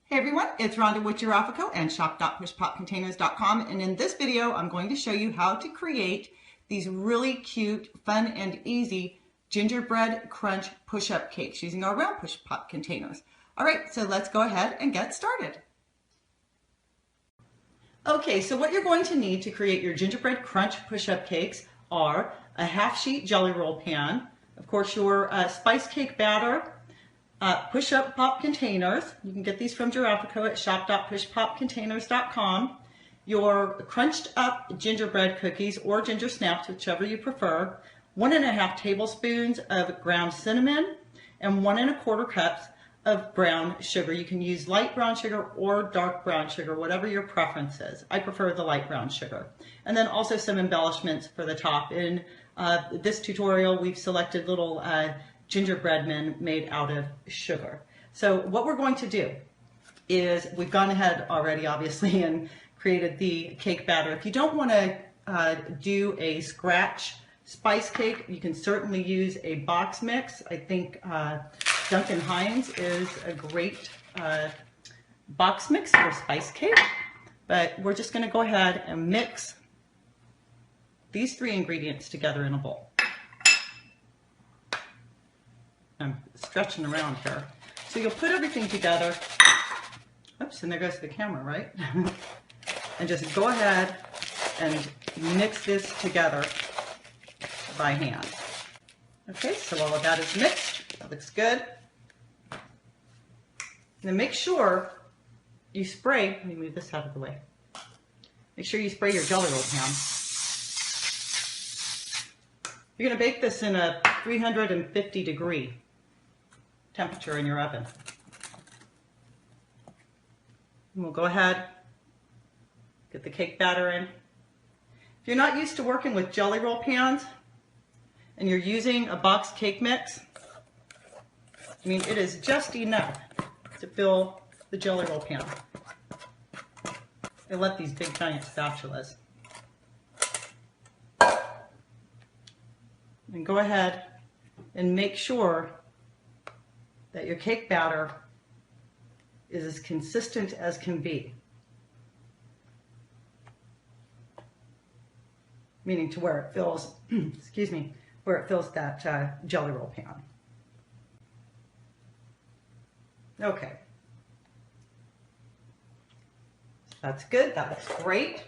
Hey everyone, it's Rhonda with Giarraffa and shop.pushpopcontainers.com, and in this video I'm going to show you how to create these really cute, fun and easy gingerbread crunch push-up cakes using our round push pop containers. Alright, so let's go ahead and get started. Okay, so what you're going to need to create your gingerbread crunch push-up cakes are a half-sheet jelly roll pan, of course your spice cake batter, push-up pop containers. You can get these from Giarraffa at shop.pushpopcontainers.com. Your crunched up gingerbread cookies or ginger snaps, whichever you prefer. 1½ tablespoons of ground cinnamon and 1 1/4 cups of brown sugar. You can use light brown sugar or dark brown sugar, whatever your preference is. I prefer the light brown sugar. And then also some embellishments for the top. In this tutorial, we've selected little gingerbread men made out of sugar. So what we're going to do is we've gone ahead already obviously and created the cake batter. If you don't want to do a scratch spice cake, you can certainly use a box mix. I think Duncan Hines is a great box mix for spice cake, but we're just going to go ahead and mix these 3 ingredients together in a bowl. I'm stretching around here. So you'll put everything together. Oops, and there goes the camera, right? And just go ahead and mix this together by hand. Okay, so all of that is mixed. That looks good. Now make sure you spray, let me move this out of the way. Make sure you spray your jelly roll pan. You're going to bake this in a 350 degree temperature in your oven. And we'll go ahead, get the cake batter in. If you're not used to working with jelly roll pans and you're using a box cake mix, I mean, it is just enough to fill the jelly roll pan. I love these big giant spatulas. And go ahead and make sure that your cake batter is as consistent as can be. Meaning to where it fills, excuse me, where it fills that jelly roll pan. Okay. That's good, that looks great.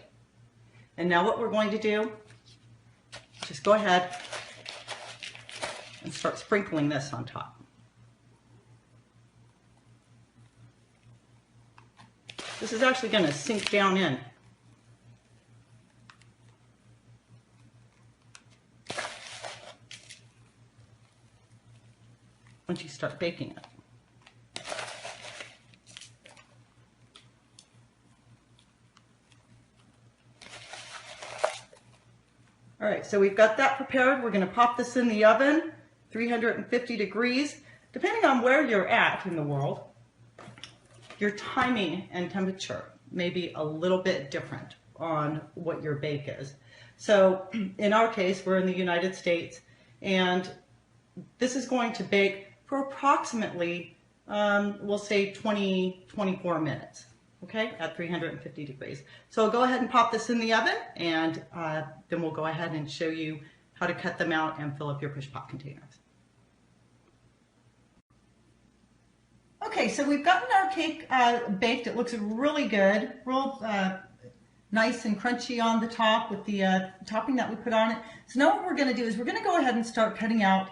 And now what we're going to do, just go ahead and start sprinkling this on top. This is actually going to sink down in. Once you start baking it. All right, so we've got that prepared. We're going to pop this in the oven, 350 degrees. Depending on where you're at in the world, your timing and temperature may be a little bit different on what your bake is. So in our case, we're in the United States, and this is going to bake for approximately, we'll say 24 minutes, okay, at 350 degrees. So I'll go ahead and pop this in the oven, and then we'll go ahead and show you how to cut them out and fill up your push pop containers. Okay, so we've gotten our cake baked. It looks really good, real nice and crunchy on the top with the topping that we put on it. So now what we're going to do is we're going to go ahead and start cutting out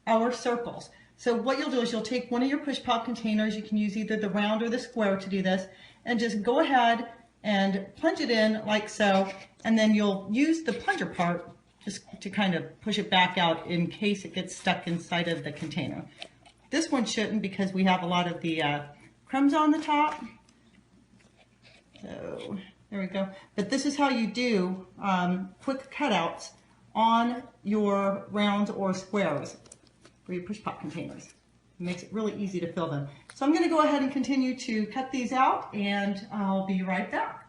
our circles. So what you'll do is you'll take one of your push pop containers. You can use either the round or the square to do this, and just go ahead and plunge it in like so, and then you'll use the plunger part just to kind of push it back out in case it gets stuck inside of the container. This one shouldn't, because we have a lot of the crumbs on the top. So there we go. But this is how you do quick cutouts on your rounds or squares for your push pop containers. It makes it really easy to fill them. So I'm going to go ahead and continue to cut these out, and I'll be right back.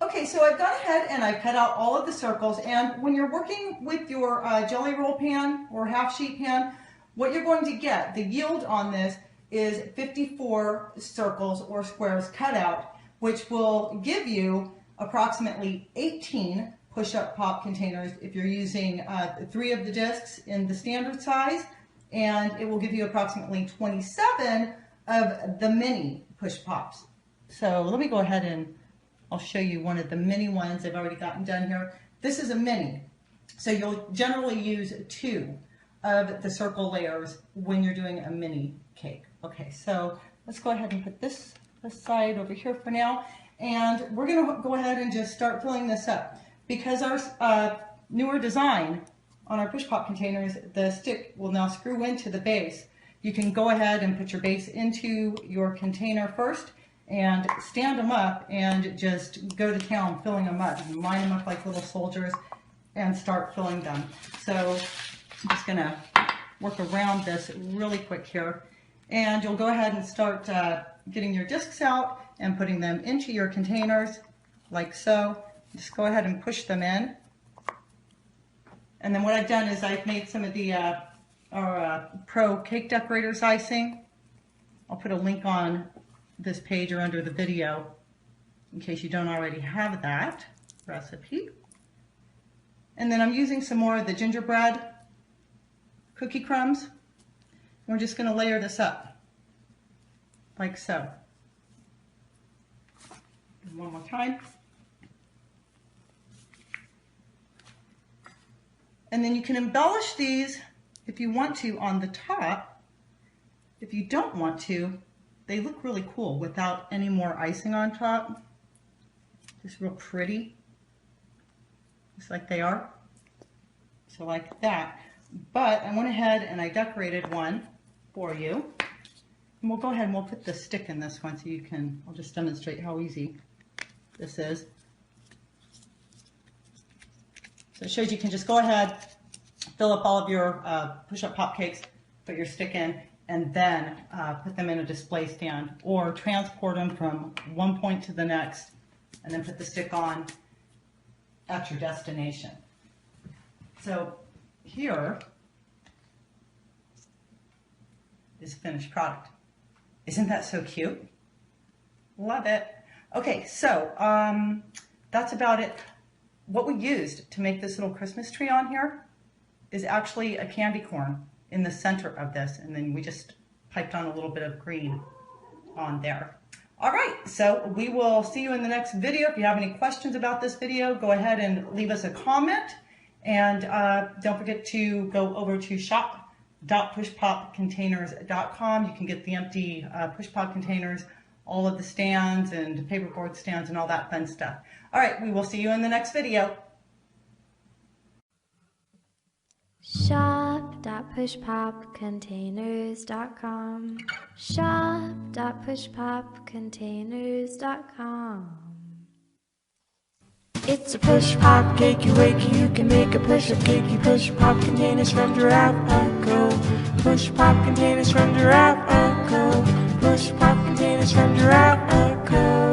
Okay, so I've gone ahead and I've cut out all of the circles, and when you're working with your jelly roll pan or half sheet pan, what you're going to get, the yield on this is 54 circles or squares cut out, which will give you approximately 18 push-up pop containers if you're using 3 of the discs in the standard size, and it will give you approximately 27 of the mini push pops. So let me go ahead and I'll show you one of the mini ones I've already gotten done here. This is a mini, so you'll generally use 2 of the circle layers when you're doing a mini cake. Okay, so let's go ahead and put this aside over here for now, and we're going to go ahead and just start filling this up. Because our newer design on our push pop containers, the stick will now screw into the base. You can go ahead and put your base into your container first and stand them up and just go to town filling them up and line them up like little soldiers and start filling them. So I'm just going to work around this really quick here, and you'll go ahead and start getting your discs out and putting them into your containers like so. Just go ahead and push them in. And then what I've done is I've made some of the our Pro Cake Decorators icing. I'll put a link on this page or under the video in case you don't already have that recipe. And then I'm using some more of the gingerbread cookie crumbs. We're just going to layer this up like so. And one more time. And then you can embellish these if you want to on the top. If you don't want to, they look really cool without any more icing on top. Just real pretty, just like they are. So like that. But I went ahead and I decorated one for you. And we'll go ahead and we'll put the stick in this one so you can, I'll just demonstrate how easy this is. So it shows you can just go ahead, fill up all of your push-up pop cakes, put your stick in, and then put them in a display stand, or transport them from one point to the next, and then put the stick on at your destination. So here is the finished product. Isn't that so cute? Love it. Okay, so that's about it. What we used to make this little Christmas tree on here is actually a candy corn in the center of this, and then we just piped on a little bit of green on there. All right, so we will see you in the next video. If you have any questions about this video, go ahead and leave us a comment, and don't forget to go over to shop.pushpopcontainers.com. You can get the empty push pop containers, all of the stands and paperboard stands and all that fun stuff. All right, we will see you in the next video. Shop.pushpopcontainers.com. Shop.pushpopcontainers.com. It's a push pop cakey wakey. You can make a push up cakey. Push pop containers from Giarraffa. Push pop containers from Giarraffa. Push pop containers from Giarraffa.